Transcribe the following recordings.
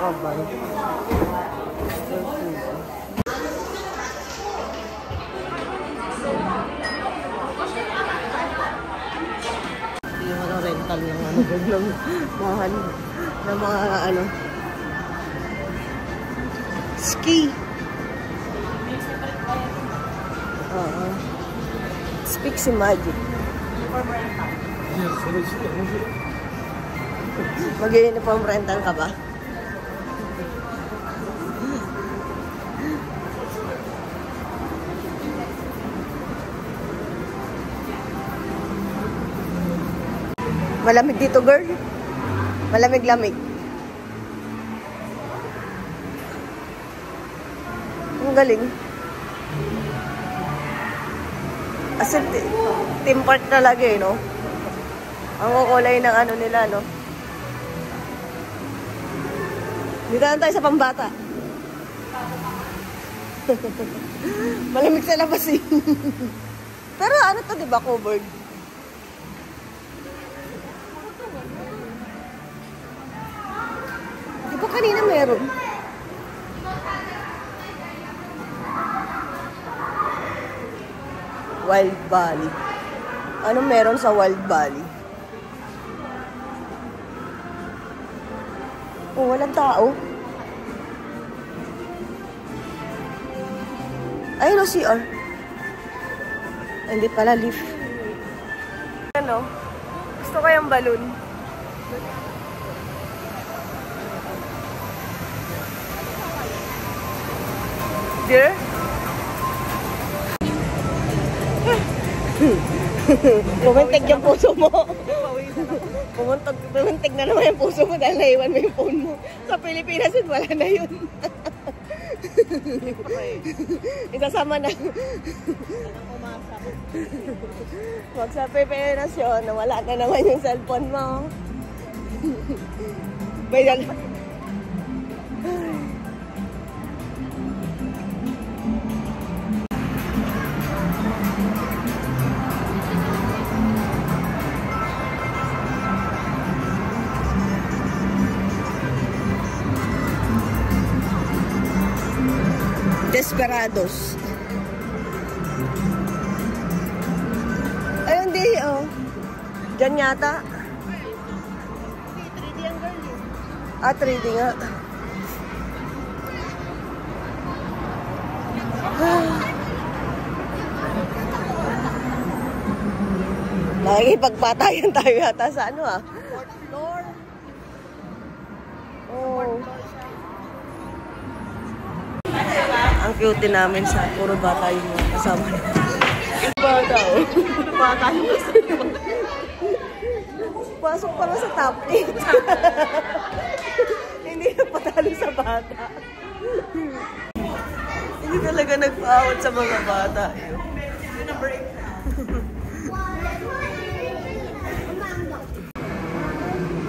kabay. Yung ano, rental ng ano, ng mahal ng mga ano. Ski. Speak si Magic. Mag-uniform rental ka ba? Malamig dito, girl. Malamig-lamig. Ang galing. As in, team park talaga eh, no? Ang kukulay ng ano nila, no? Dito na tayo sa pambata. Malamig sa labas eh. Pero ano to, diba, covered? Di ba kanina meron? Wild Valley. Ano meron sa Wild Valley? Oh, walang tao. Ayun o, CR. Hindi pala, leaf. Ano? Gusto ko yung balloon. Dear? Pumuntig yung puso mo. Pumuntig na naman yung puso mo dahil naiwan mo yung phone mo. Sa Pilipinas yun, wala na yun. Isasama na. Wag sa Pilipinas yun, wala na naman yung cellphone mo. Bayan. Desperados. Ayun, di, oh. Diyan yata. 3D ang girl eh. Ah, 3D nga. Nakikipagpatayan tayo yata sa ano ah. 4th floor. Oh. Ang cute din namin sa puro bata yung kasama niya. Bata oh. Puro bata yung kasama. Pasok pa nga sa top 8. Hindi na patalo sa bata. Hindi talaga nagpa-out sa mga bata. Hindi na break.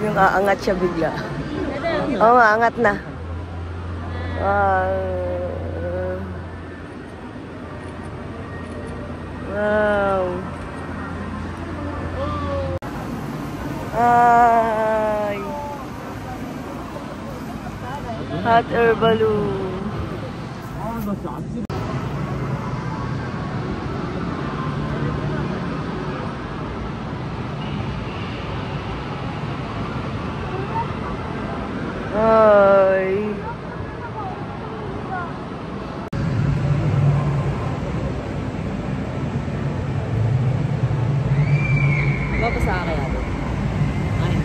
Yung aangat siya bigla. Oo, aangat na. Wow. Ay. Hot air balloon. Ay. Mabasa ka kaya ito? Ay,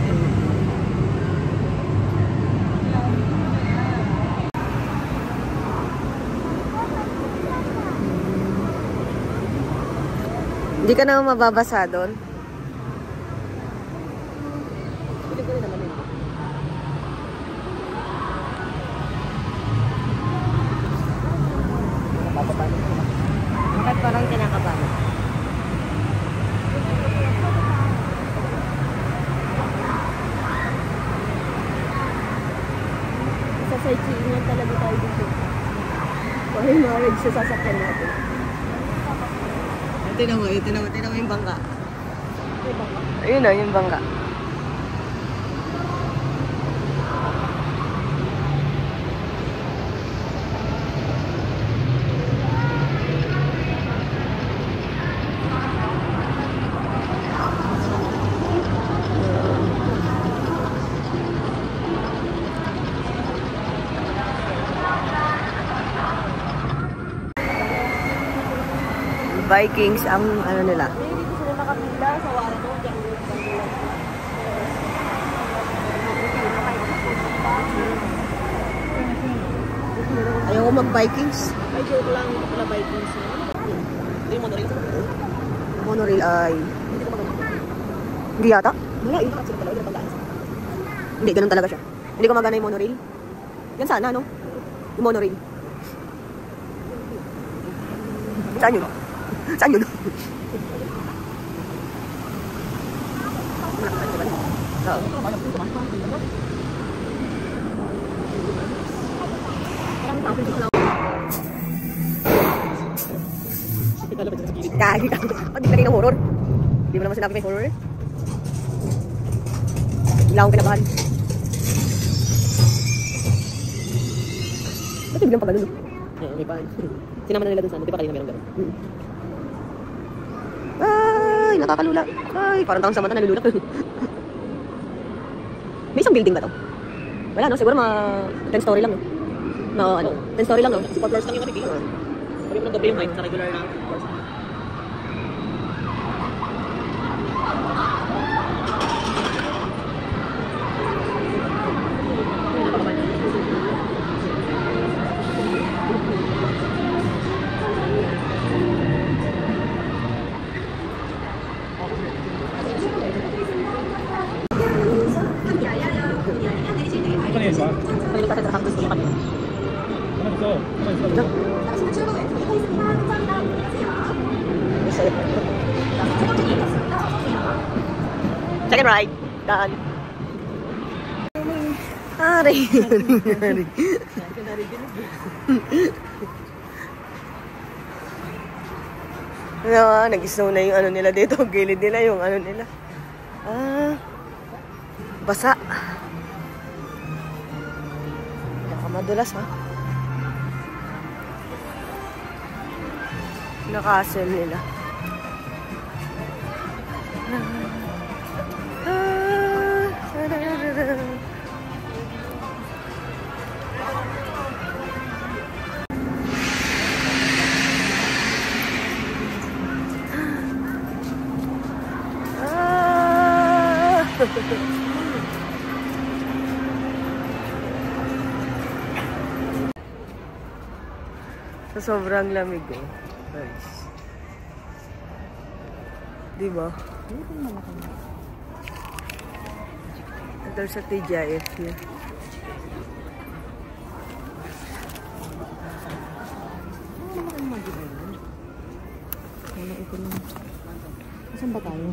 hindi ka naman mababasa doon? Bakit parang kinakabahan? Sa sightseeing talaga tayo dito. Kung yung marriage sa sasakyan natin. Tingnan mo yung bangka. Ayun na, yung bangka. Vikings ang ano nila. Dito sila nakapila sa wala mo. Ayaw ko mag-Vikings. Ay, joke lang. Ito pala Vikings. Ito yung monorail. Monorail ay... Hindi yata? Wala, yun kasi talaga yung pagdaan. Hindi, ganun talaga siya. Hindi ko magana yung monorail. Yan sana, no? Yung monorail. Saan yun? Saan yun? Kagi ka. Ba't di ka ng horror? Di mo naman sinabi may horror? Hindi akong kinabahan. Ba't biglang pa ganun? May pa. Sinama na nila dun sa ano. Di ba kanina meron gano'n? Ay, nakakalula. Ay, parang taong sa mata nalululak. May isang building ba to? Wala, no? Siguro mga 10 story lang, no? No, ano? 10 story lang, no? Kasi 4 floors lang yung kapit. Sabi mo ng doble yung height sa regular na floors. Second ride. Daan. Aray. Nag-snow na yung ano nila dito. Gilid nila yung ano nila. Basa. Madulas, ha? Nakasel nila. Sa sobrang lamig, oh. Nice. Diba? Ito sa TGIF niya. Saan ba tayo?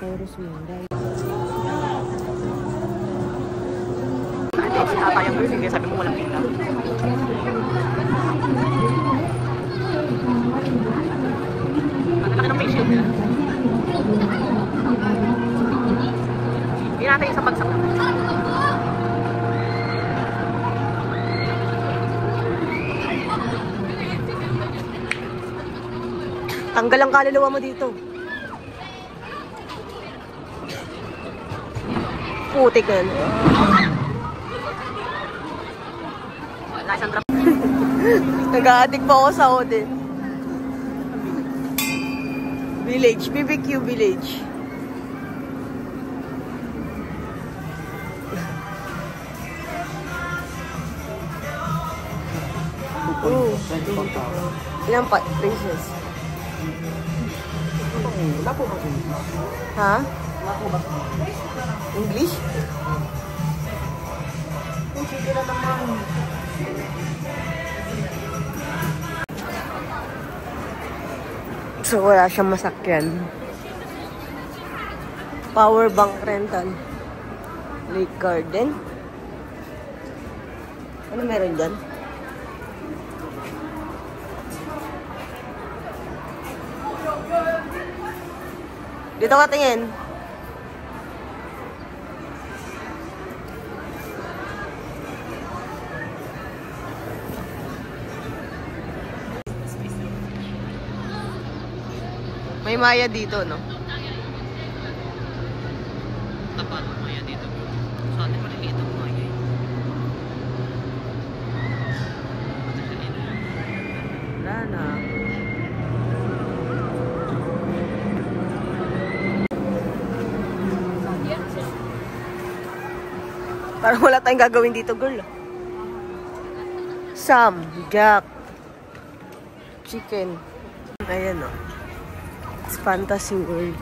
Taurus Winday. Sinatayang ko yun, sabi mo walang pila. Ang laki ng face shield nila. Hindi natin yung sa bagsak na. Tanggal ang kaluluwa mo dito. Putik na yan. Nag-a-addict pa ako sa Odin. Village, BBQ Village. Oh, ilang pa? Princess. Ha? English? Sige na naman. So, wala siyang masakyan. Power bank rental. Lake Garden. Ano meron dyan? Dito ka tingin. May maya dito, no? Tapat ang maya dito. Sa atin maliliit ang maya. Wala na. Parang wala tayong gagawin dito, girl. Sam, Jack, chicken. Ayan, oh. It's fantasy world.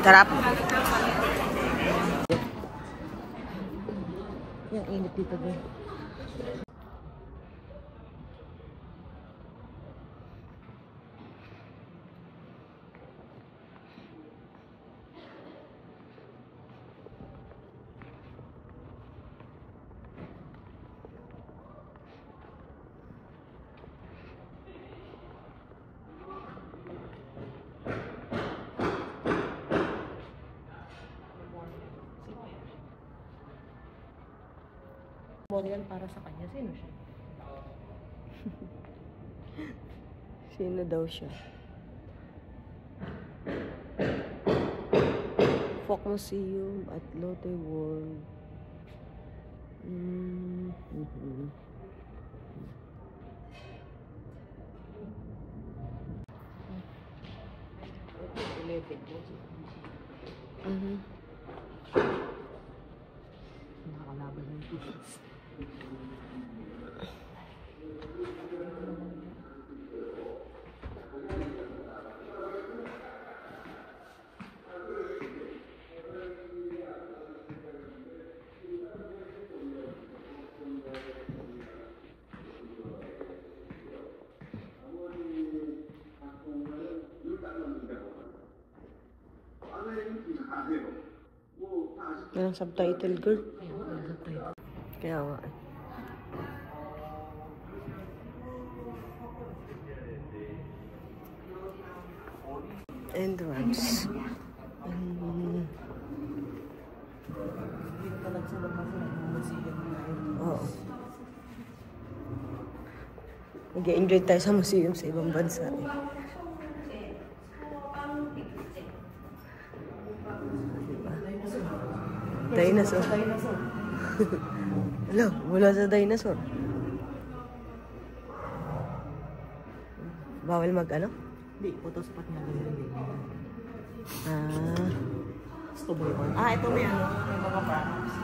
Sarap. Yung init dito din. Yan para sa kanya. Sino siya? Sino daw siya? Folk Museum at Lotte World. Nakakalaban ng pieces. Yan ang subtitle, girl. Kaya nga. Entrance. Oo. Nag-enjoy tayo sa museum sa ibang bansa. Dinosaur. Hello, mula sa dinosaur. Bawal mag-ano? Hindi, photo sapat nga lang din. Gusto mo yun? Ito may ano, may mga products.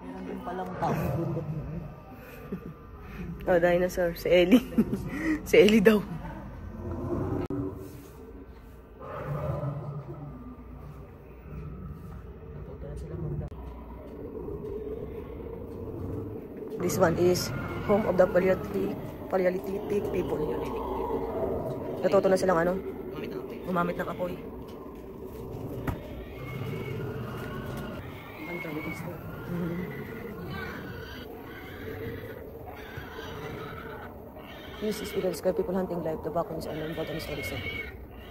Meron din palang tao bundok mo. Oh, dinosaur. Si Ellie. Si Ellie daw. This one is home of the Paleolithic people. Natuto na silang ano? Gumamit ng apoy. This is because describe people hunting live. The background is unknown but an historic set.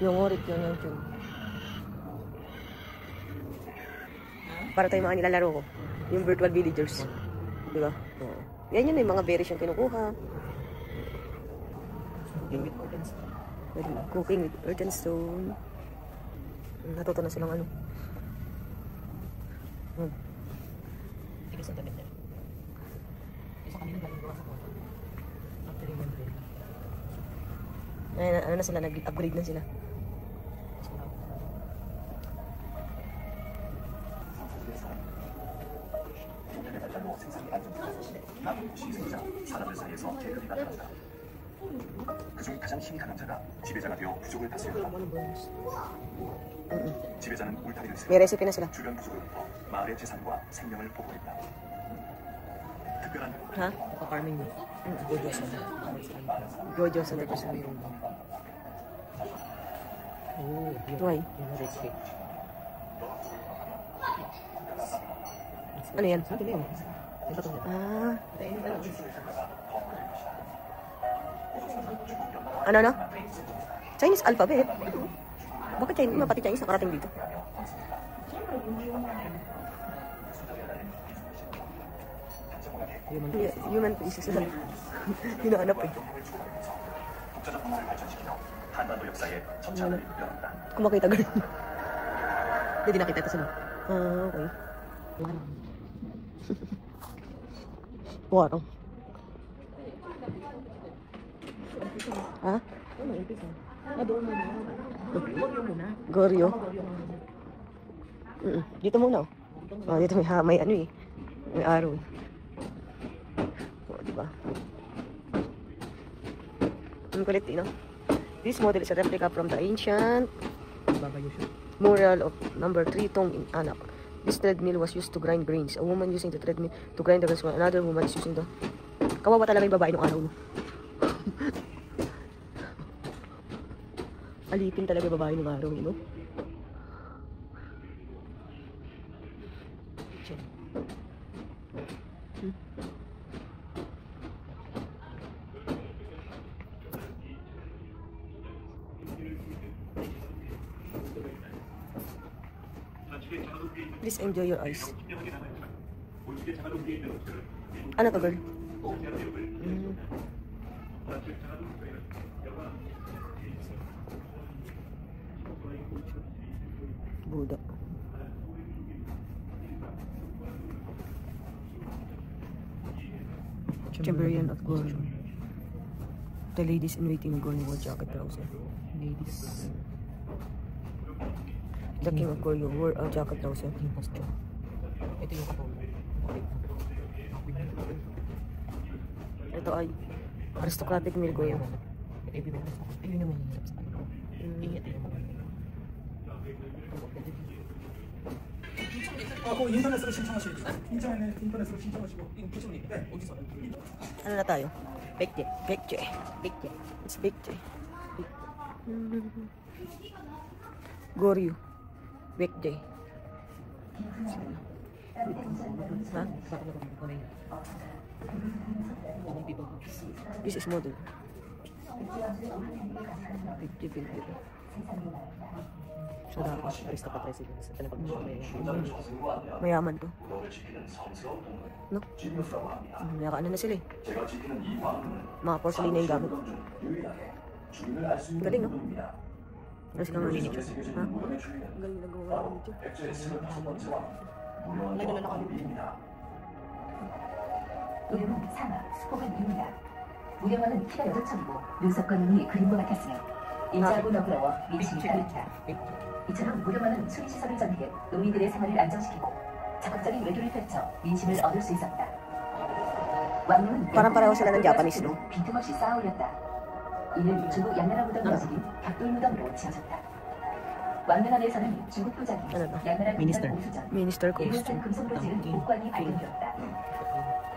Yung orit yun yung tune. Para tayo mga nilalaro ko. Yung virtual villagers. Diba? Oo. Yan yun yung mga berries yung kinukuha. Cooking with earth and stone. Natuto na silang ano. Tigas ang tabi nila. Isa kanina galing gawa sa kota. After yung break. Ano na sila, nag-upgrade na sila. 사람들 사이에서 계급이 나타난다. 그중 가장 힘이 강한 자가 지배자가 되어 부족을 다스린다. 지배자는 울타리를 세워 May recipe na sila. 주변 부족으로부터 마을의 재산과 생명을 보호했다. 특별한 Ha? Farming mo. Gojo sa Gojo sa dito sa mayroon ba? Oh, Why? yung recipe. Ano yan? Ito yun. Ito to. Ano? Chinese alphabet? Bakit Chinese? Pati Chinese nakarating dito. Human faces na. Hinahanap eh. 독자적 문화를 발전시키며 한반도 역사의 첫 차를 열었다. Kung makita ganun. Hindi nakita ito sila. Okay. Warang. Ha? Doon muna. Goryo muna. Goryo? Dito muna. Dito may ano eh. May araw eh. Diba? Ang kulit eh, no? This model is a replica from the ancient mural of number 3 tomb in Anak. This treadmill was used to grind grains. A woman using the treadmill to grind the grains while another woman is using the... Kawawa talaga yung babae nung araw, no? Alipin talaga yung babae nung araw, no? Please enjoy your eyes. Ano to, girl? Buddha. Chamberian of Gold. The ladies in waiting in Goryeo jacket trouser. Ladies. The king of Goryeo wore a jacket trouser. Yung posture. Ito yung kapag. Ito ay aristocratic meal Goryeo. Ito yung bibigyan sa akin. Ayun yung mahihirap sa akin. Ito yung 인터넷으로 신청하시고 인터넷으로 신청하시고 부처님 네 어디서 Ano na tayo? Baekje. Baekje. Baekje. It's Baekje. Goryeo. Baekje. Ha? This is model. Baekje, Baekje. siya dapat aristocrat residence. Talagang mayaman to. No? Nakaano na sila eh. Mga porcelain na yung gamit. Galing no? Ano silang narinig? Ha? Galing na gawa ng video. 이름은 사막, 혹은 유미다. 무령왕은 키가 8척이고 눈썹과 눈이 그림과 같았으며 인자하고 너그러워 민심이 따르다. 이처럼 무령왕은 수리시설을 전개 농민들의 생활을 안정시키고 적극적인 외교를 펼쳐 민심을 얻을 수 있었다. 왕릉은 Parang pareho sila ng Japanese, no? 빈틈없이 쌓아올렸다. 이는 중국 양나라 무덤 여직인 벽돌 무덤으로 지어졌다. 왕릉 안에서는 중국 도자기, 양나라 Minister. 공수전, Minister 일본 costume. 금속으로 지은 목관이 발견되었다.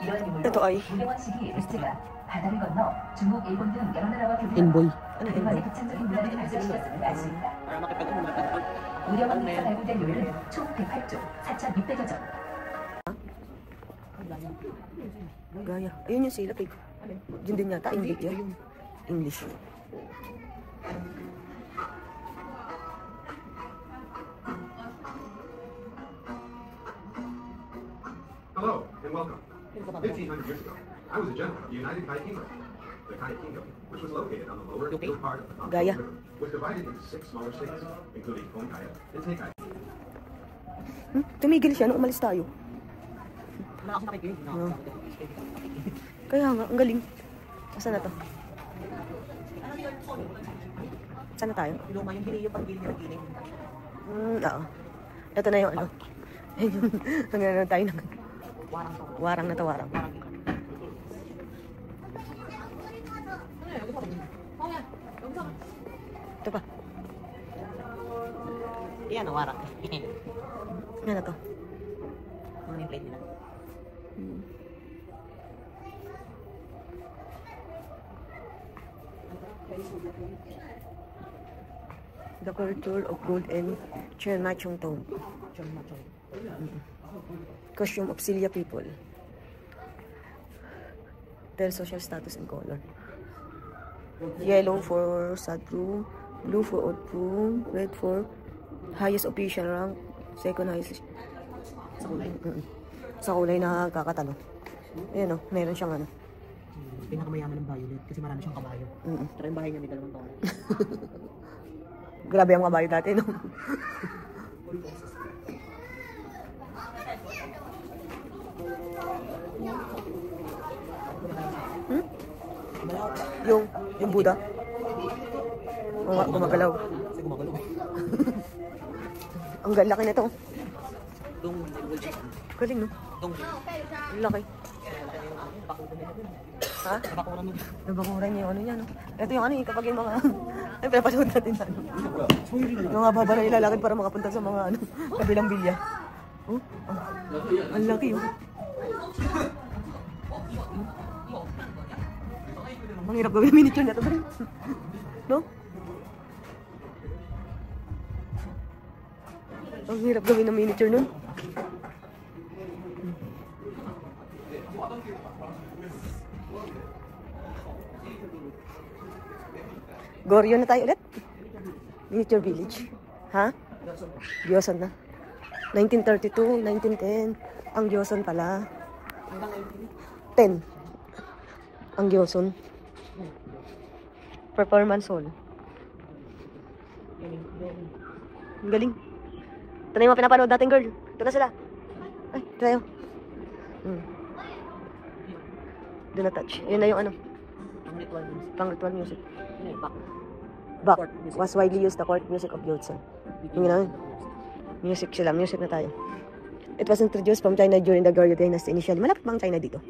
이러한 Ito 유물로 ay 무령왕 시기 루트가 바다를 건너 중국, 일본 등 여러 나라와 Envoy. 교류하며 그들만의 극찬적인 문화를 발전시켰음을 알 수 있다. 무령왕에서 발굴된 요리는 총 108조, 4,600여 점. gaya. Ayun yung silap eh. Yun din yata. English yan. English. Hello and welcome. 1,500 years ago, I was a general of the United Kai Kingdom. The Kai Kingdom, which was located on the lower middle part of the Gaya. River, was divided into 6 smaller states, including Kongkaya and Tekai. Tumigil siya nung umalis tayo. Wala akong nakikinig. Kaya nga, ang galing. Saan na to? Saan na tayo? Luma yung gili yung pag-gili na giling. Oo. Ito na yung ano. Nagano tayo ng Warang to. warang na to, warang. Ito pa. Yan, warang. Ano na to? Ano yung plate nila? The culture of gold and Cheonmachong tomb. Costume of Silya people. Their social status and color. Yellow for sad room. Blue for odd room. Red for highest official rank. Second highest. Sa kulay. Sa kulay na kakatalo. Ayan o, meron siyang ano. Pinakamayaman ng violet kasi marami siyang kabayo. Tsaka yung bahay niya may dalawang taon. Grabe ang kabayo dati, no? Yung Buddha. Oo nga, gumagalaw. Kasi gumagalaw eh. Ang laki na to. Itong Galing, no? Itong Ang laki. bakuran nila dun. Ha? Bakuran nila. Nabakuran niya yung ano niya, no? Ito yung ano, kapag yung mga... Ay, pinapanood natin sa ano. Yung mga baba na ilalakad para makapunta sa mga ano, kabilang bilya. Oh, ang laki, oh. Ang hirap gawin ng miniature na ito, bro. No? Ang hirap gawin ng miniature nun. Goryo na tayo ulit. Miniature village. Ha? Gyoson na. 1932, 1910. Ang Gyoson pala. 10. Ang Gyoson. Performance hall. Ang galing. Ito na yung mga pinapanood natin, girl. Ito na sila. Ay, ito tayo. Do not touch. Yun na yung ano. Pang ritual music. Back was widely used the court music of Gyoson. Yung na, music sila. Music na tayo. It was introduced from China during the Goryeo Dynasty initially. Malapit bang China dito?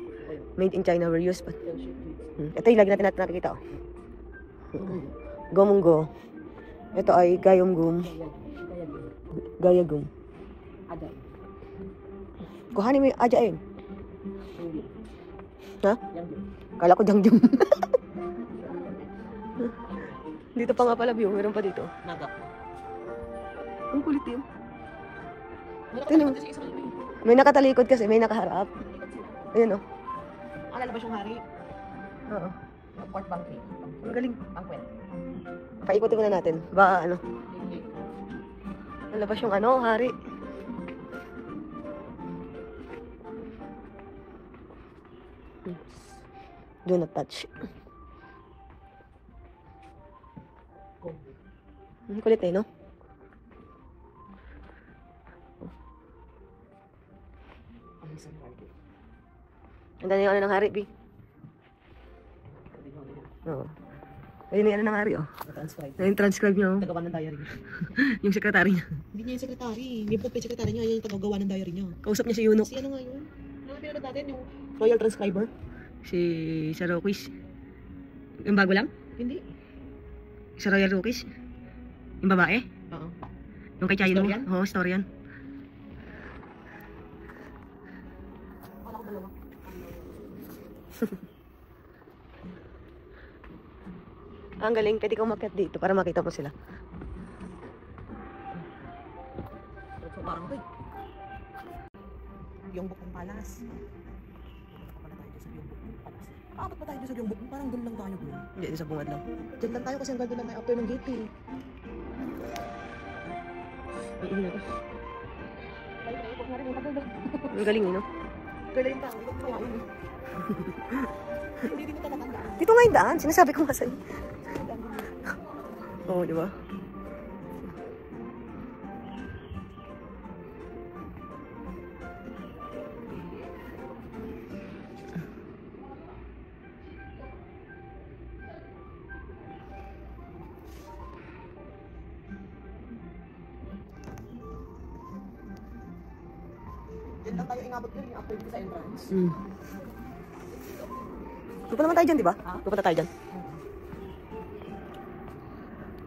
Made in China were used. But, ito yung lagi natin nakikita. Oh. Gomunggo. Ito ay Gayomgum. Gayagum. Kuhanin mo yung ajain. Ha? Kala ko Jangjum. Dito pa nga pala view. Meron pa dito. Naga. Ang kulit yun. Tingnan mo. May nakatalikod kasi. May nakaharap. Ayan o. Lalabas yung hari. Oo. Court banquet. Ang galing. Ang kwent. Paikutin ko na natin. Baka ano. Lalabas yung ano, hari. Do not touch. Ang kulit eh, no? Ang dami yung ano ng hari, B. Oo. Ayun yung ano ng hari, oh. Na-transcribe. Ayun, transcribe niya, oh. Tagawa ng diary niya. Yung sekretary niya. Hindi niya yung secretary. Hindi po yung secretary niya. Yan yung tagagawa ng diary niya. Kausap niya si Yunok. Si ano nga yun? Ano nga pinanood natin? Yung Royal Transcriber? Si Rockies. Yung bago lang? Hindi. Sa Royal Rockies. Yung babae? Oo. Yung kay Chino? Historian? Oo, historian. Wala ko dalawa. Ang galing, pwede kang umakyat dito para makita mo sila. So parang ito eh. Yung Bukong Palace. Pala tayo sa yung Bukong Palace. Aabot pa tayo sa yung Bukong? Parang doon lang tayo bro. Hindi, sa bungad lang. Diyan lang tayo kasi hanggang doon lang tayo after ng gate eh. Ang galing, no? Kaya yung tao, ito kaya yun. Hindi mo talaga tandaan. Dito nga yung daan. Sinasabi ko nga sa'yo. Oo, di ba? Diyan lang tayo inabot yun, yung after dito sa entrance. Pupunta naman tayo dyan, di ba? Ha? Pupunta tayo dyan.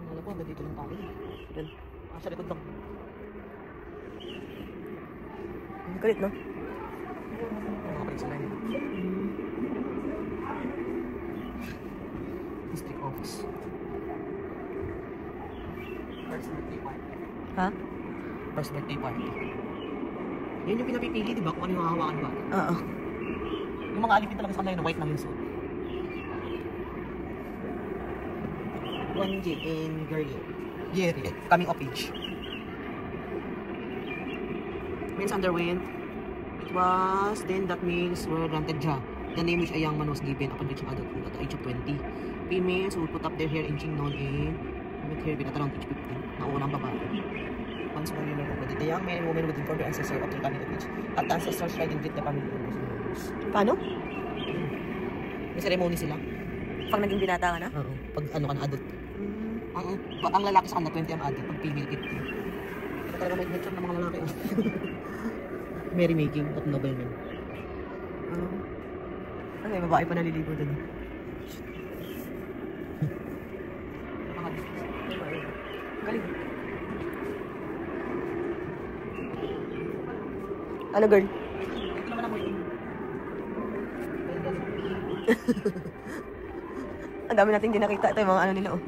Alam ko, hanggang dito lang tayo. Dyan. Sa likod lang. Ang galit, no? Nakapalik sa line. District office. First birthday party. Ha? First birthday party. Yan yung pinapipili, di ba? Kung ano yung hahawakan ba? Oo. Yung mga alipin talaga sa kanila, white lang yung suit. 1J and girlie. Yeah, coming of age. Means underwent. It was, then that means were granted siya. The name which a young man was given upon reaching adulthood at the age of 20. Females would put up their hair inching known in with hair been at around age 15. Naunang babae. Once more you know that the young man and woman would inform their ancestor of their coming of age. At the ancestors tried to greet the family members. Paano? May ceremony sila. Pag naging binata ka na? Oo. Pag ano ka na adult. Ang lalaki sa kanila 20 ang adult. Pag female 15. Ito talaga may nature ng mga lalaki. Merrymaking at nobleman. May babae pa naliligo doon. Galing. Ano girl? Ito naman ako yun. Ang dami natin din nakita. Ito yung mga ano nila oh.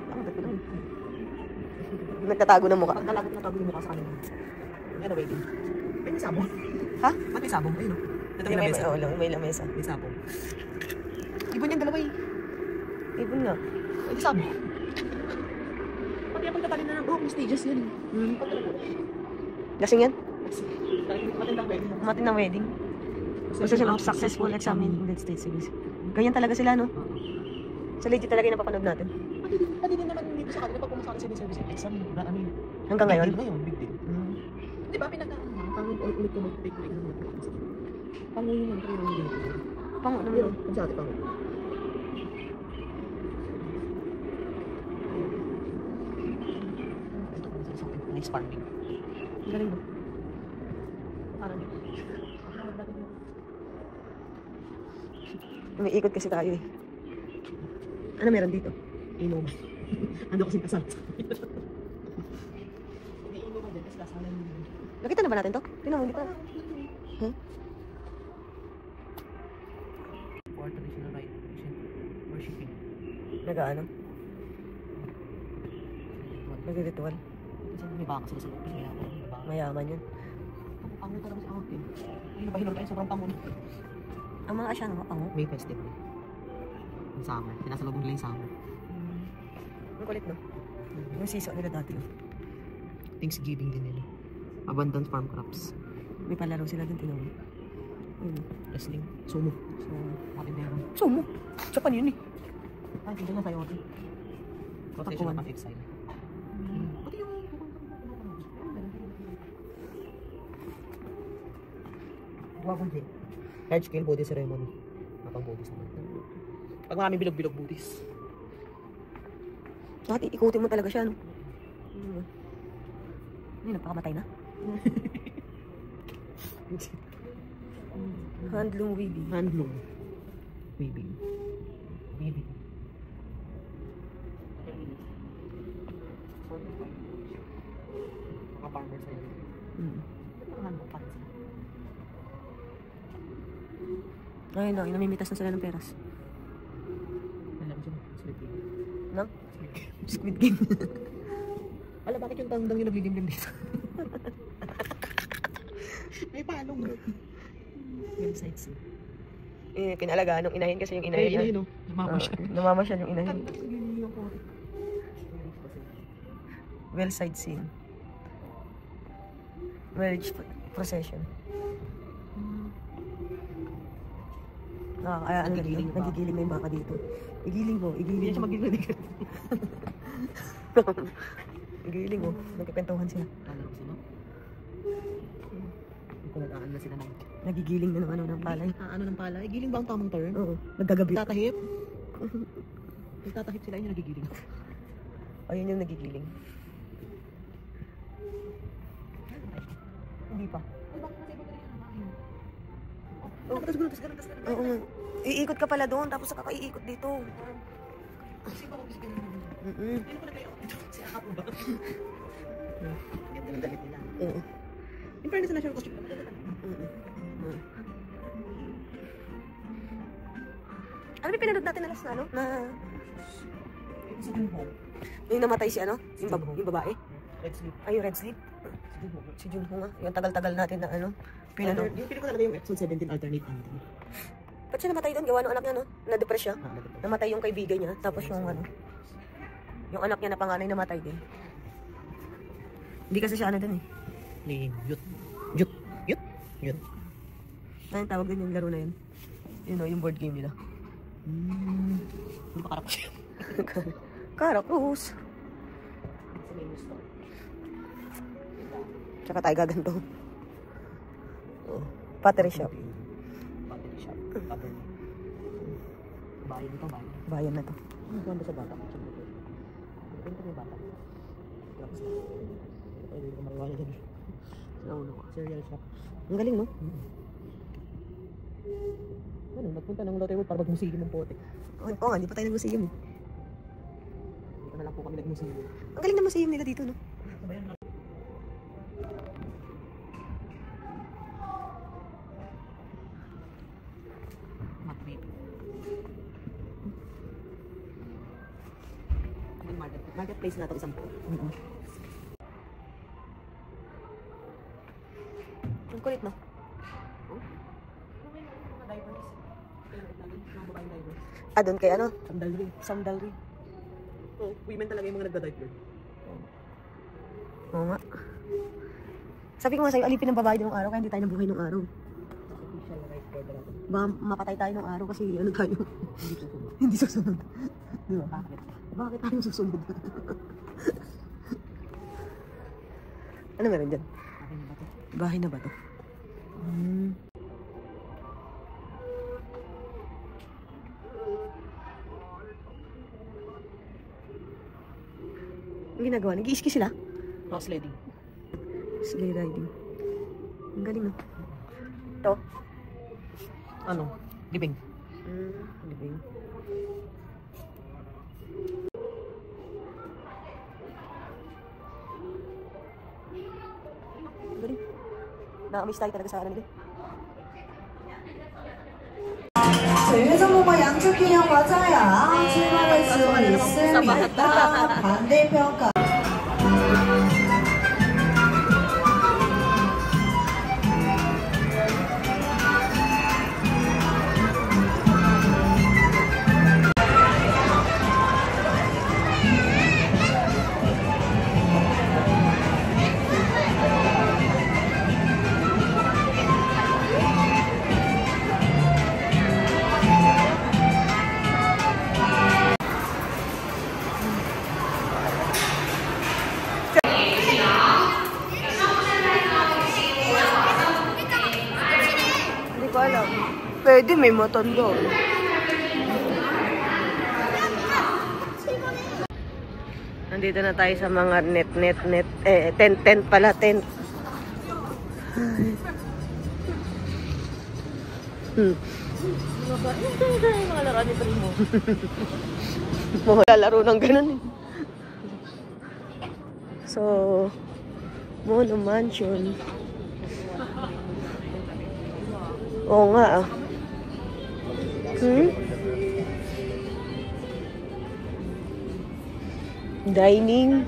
Nagtatago ng mukha. Pag natago yung mukha sa kanila. Yan na waiting. May sabong. Ha? Ba't may sabong? Ayun o. Ito yung May lamesa. may lamesa. May sabong. Ibon yan dalawa eh. Ibon nga. May sabong. Pati ang pagkatalin na ng buhok, may stages yan eh. Lasing yan? Matindang wedding. Umatin ng wedding. Possession of successful exam in United States Service. Ganyan talaga sila, no? Sa legit talaga yung napapanood natin. Pati din naman dito sa kanila pag pumasok ka sa civil service exam. I mean, Hanggang ngayon? big deal ngayon, big deal. Di ba pinagkakaroon? Parang ulit ko mag-take break naman. Pango yun ang training dito. Pango naman yun. Ang sa ate pango. Ito ko sa akin. Next farming. Galing mo. Parang Umiikot kasi tayo eh. Ano meron dito? inom. Ando kasing kasal. Hindi inom ka dyan kasi kasalan mo. Nakita na ba natin to? Tingnan mo, hindi pa. Huh? For traditional rite, worshiping. Nag-ano? Nag-ritual. Kasi may baka sila sa loob. Mayaman yun. Pango talaga si Ate. Ay, nabahilog tayo. Sobrang pango. Ang mga asya, ano? Pango? May festival. Yung summer. Sinasalubong nila yung summer. Ang kulit, no? Yung season nila dati. Oh. Thanksgiving din nila. Abundant farm crops. May palaro sila din, tinawag. Wrestling. Sumo. So, matindero. Sumo! Japan yun eh. Ay, hindi na tayo. Rotation of exile. Pati yung... Guwapong din. Large scale Buddhist ceremony. Napang Buddhist naman. Pag maraming bilog-bilog Buddhist. Dati, ikutin mo talaga siya, no? Hindi, nagpakamatay na. Handloom weaving. Handloom. Weaving. Weaving. Mga farmers na yun. Mga handloom pa sila. Ayun na, namimitas na sila ng peras. Alam siya. Squid Game. No? Squid Game. Alam, bakit yung tandang yung naglilimlim dito? May palong. Websites. Eh, pinalagaan ng inahin kasi yung inahin niya. Ayun, namamasyal. Namamasyal yung inahin. Tandang yung po. Well side scene. Marriage procession. Kaya ano Nagigiling ba? nagigiling na yung baka dito. Igiling mo, Hindi igiling siya mo. magigiling. Igiling mo, nagkikwentuhan sila. Ano sila? Kung nag-aan na sila ng... Nagigiling na ng ano ng palay. Ano ng palay? Giling ba ang tamang term? Oo, naggagabi. Tatahip? Nagtatahip sila, yun yung nagigiling. Ayun yung nagigiling. Hindi pa. Oh, tas gano'n, tas gano'n, tas gano'n. Oo nga. Iikot ka pala doon, tapos saka ka iikot dito. Kasi ba kung gusto gano'n? Mm-mm. Ano ko na kayo? Si Akapo ba? Ganda ng damit nila. Oo. In fairness na national costume. Ano ba pinanood natin na last na ano? Na... Si Junho. Yung namatay si ano? Yung babae? Red Sleep. Ay, yung Red Sleep. Si Junho nga. Yung tagal-tagal natin na ano. Pinanood. Yung pinanood ko talaga yung episode 17 alternate ending. Ba't siya namatay doon? Gawa ng anak niya, no? Na-depress siya. Nagtatapos. Namatay yung kaibigan niya. Tapos yung ano. Yung anak niya na panganay namatay din. Hindi kasi siya ano dun eh. Yut. Anong tawag din yung laro na yun? Yun o, yung board game nila. Ano pa karapos yun? Karapos. Tsaka tayo gaganto. Oh, pottery shop. Battery shop. Battery. Bayan ito, bayan. Bayan na to. Ano ba sa bata? Ito may bata. Tapos na. Pwede ko mariwala dyan. Sa ulo ko. Cereal shop. Ang galing, no? Ano, nagpunta ng Lotte World para mag-museum ng pote. Oo nga, hindi pa tayo nag-museum. Dito na lang po kami nag-museum. Ang galing na museum nila dito, no? Marketplace na ito, isang po. Ang kulit, no? Ah, doon kay ano? Sandalry. Sandalry. Oh, women talaga yung mga nagda-diaper. Oo nga. Sabi ko nga sa'yo, alipin ng babae ng araw, kaya hindi tayo nabuhay ng araw. Official right for the lahat. Baka mapatay tayo ng araw kasi ano tayo? Hindi susunod. Hindi susunod. Di ba? Bakit? Bakit tayo susunod? Ano meron dyan? Bakit na ba ito? Bahay na ba to? Ang ginagawa? Nag-i-ski sila? Rock sledding. Sleigh riding. Ang galing, no? Ito? Ano? Libing. Libing. Ang galing. Nakamiss tayo talaga sa ano nila. 水月中国양주 기념 과자야. 출발할 수 있습니다. 반대평가. Hindi ko alam. Pwede, may matanda. Nandito na tayo sa mga tent pala, tent. Mga laruan ni Primo. Malalaro ng ganun eh. So, Mono Mansion. Oo nga ah. Dining.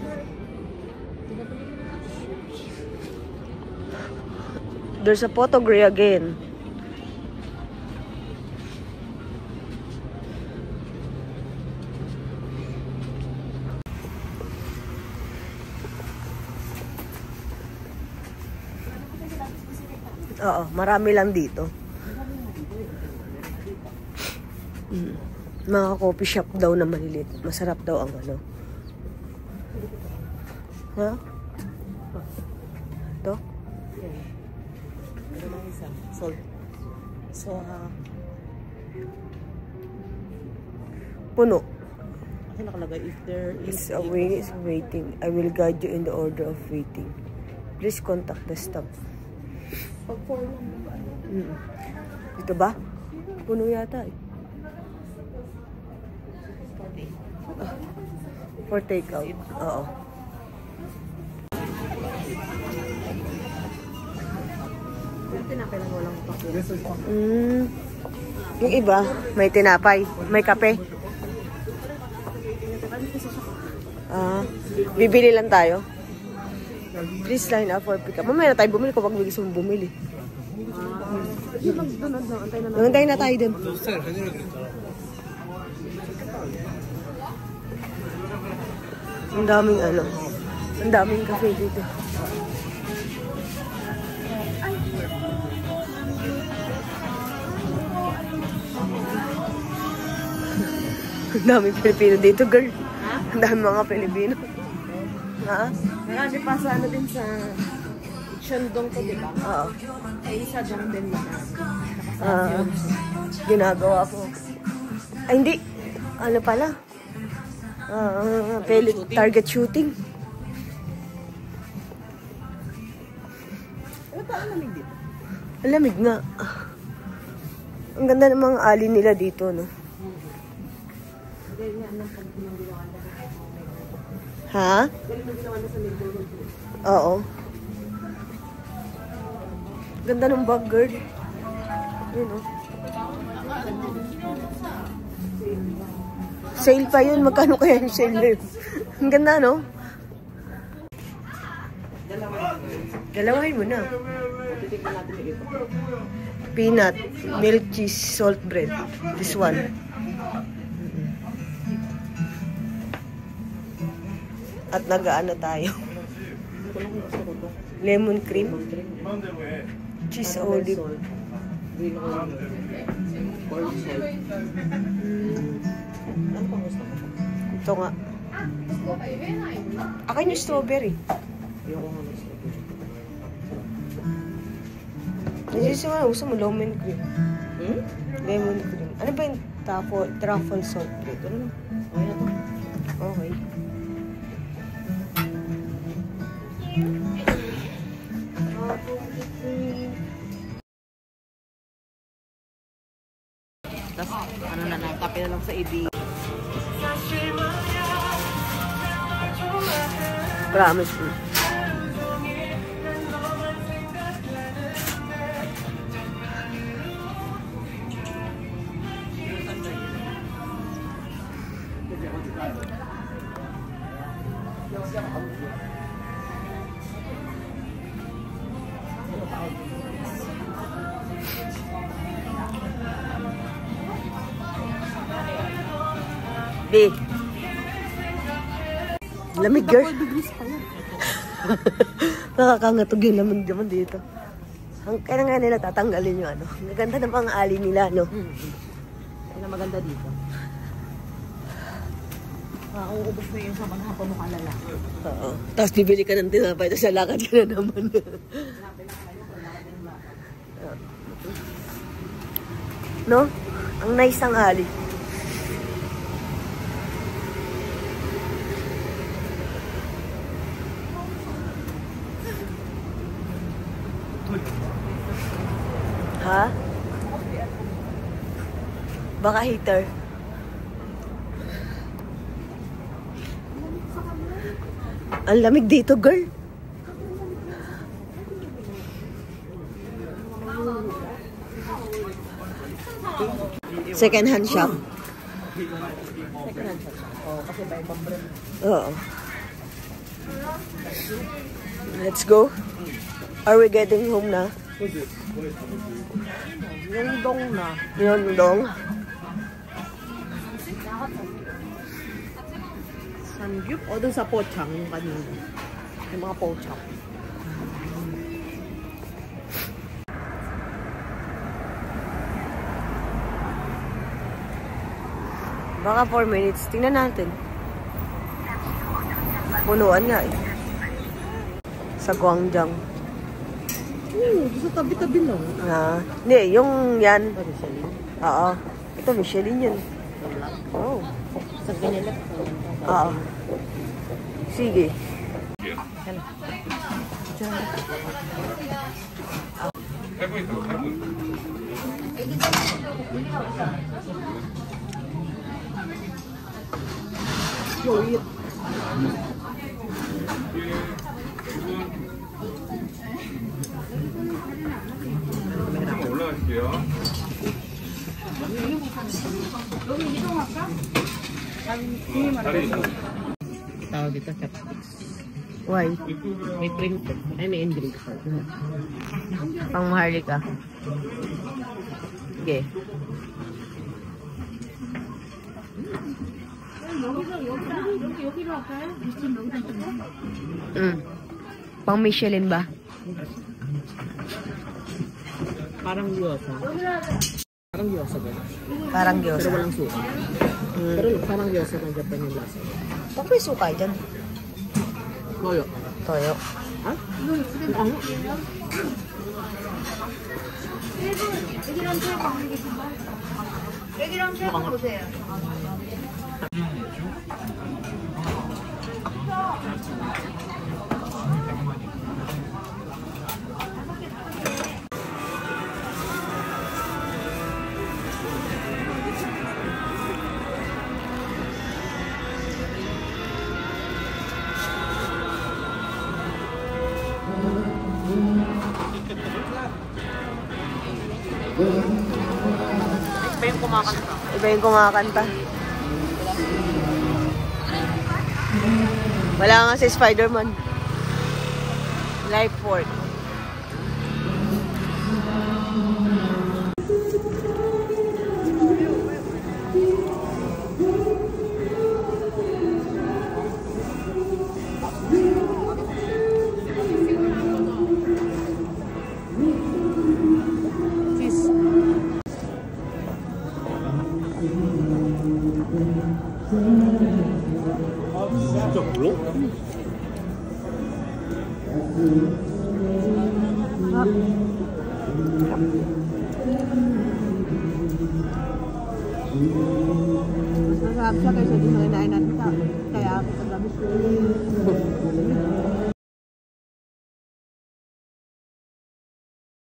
There's a photography again. Oo, marami lang dito. Mga coffee shop daw na maliliit. Masarap daw ang ano. Ha? Ito? Ano lang isa? Salt. So, Puno. kasi nakalagay if there Is waiting. I will guide you in the order of waiting. Please contact the staff. pag 4 lang ba? Ito ba? Puno yata eh. For takeout. Oo. Tinapay lang walang pakyo. Yung iba, may tinapay, may kape. Bibili lang tayo. Please line up for pick up. Mamaya na tayo bumili kapag may gusto mong bumili. Antay na tayo dun. Ang daming ano. Ang daming cafe dito. Ang daming Pilipino dito, girl. Ang daming mga Pilipino. Ha? Marami pa sa ano din sa Shandong to, di ba? Oo. Ay, isa dong din na. Ginagawa ko. Ay, hindi. Ano pala? Target shooting. Ano pa ang lamig dito? Ang lamig nga. Ang ganda ng mga ali nila dito, no? Ha? Oo. Ganda ng bag, girl. Yun, no? Sale pa yun. Magkano kaya yung sale na yun? Ang ganda, no? Dalawahin mo na. Peanut, milk cheese, salt bread. This one. At nag-ano tayo. Lemon cream. Cheese olive. Ito nga. Akin yung strawberry. Gusto mo lemon cream. Lemon cream. Ano ba yung truffle salt bread? Ano? Okay. Tapos, ano na, kape na lang sa ED. Promise me. B. Lamig, girl. Nakakangatog yung lamig naman dito. Kaya nga nila tatanggalin yung ano. Maganda ng mga ali nila, no? Yan ang maganda dito. Uubos na yun sa mga pamukha lalaki. Oo. Tapos bibili ka ng tinapay, tapos lalakad ka na naman. No? Ang nice ang ali. Ha? Baka heater. Ang lamig dito, girl. Second hand shop. Second hand shop. Oo, kasi ba ibang brand. Oo. Let's go. Are we getting home na? Yung dong na. Yung dong? Samgyup o dun sa pochang yung kanina. Yung mga pochang. Baka 4 minutes. Tingnan natin. Punuan nga eh. Sa Guangzhou. Sa tabi-tabi lang. Hindi, yung yan. Ito, Michelin. Oo. Ito, Michelin yun. Oh. Sa ganyan lang. Oo. Sige. Wait. 올라가실게요. Tawag dito, chopsticks. Why? May print. Ay, may engraved. Pang maharlika. Sige. Pang Michelin ba? Parang gyoza. Parang gyoza ba? Parang Pero gyoza. walang suka. Pero parang gyoza ng Japan yung lasa. Baka may suka dyan. Toyo. Toyo. Ha? Ano? Iba yung kumakanta. Iba yung kumakanta. Wala nga si Spider-Man. Life Force. 진짜 몰라? Masarap siya kaysa di sa kinain natin sa kaya ako pag-abis.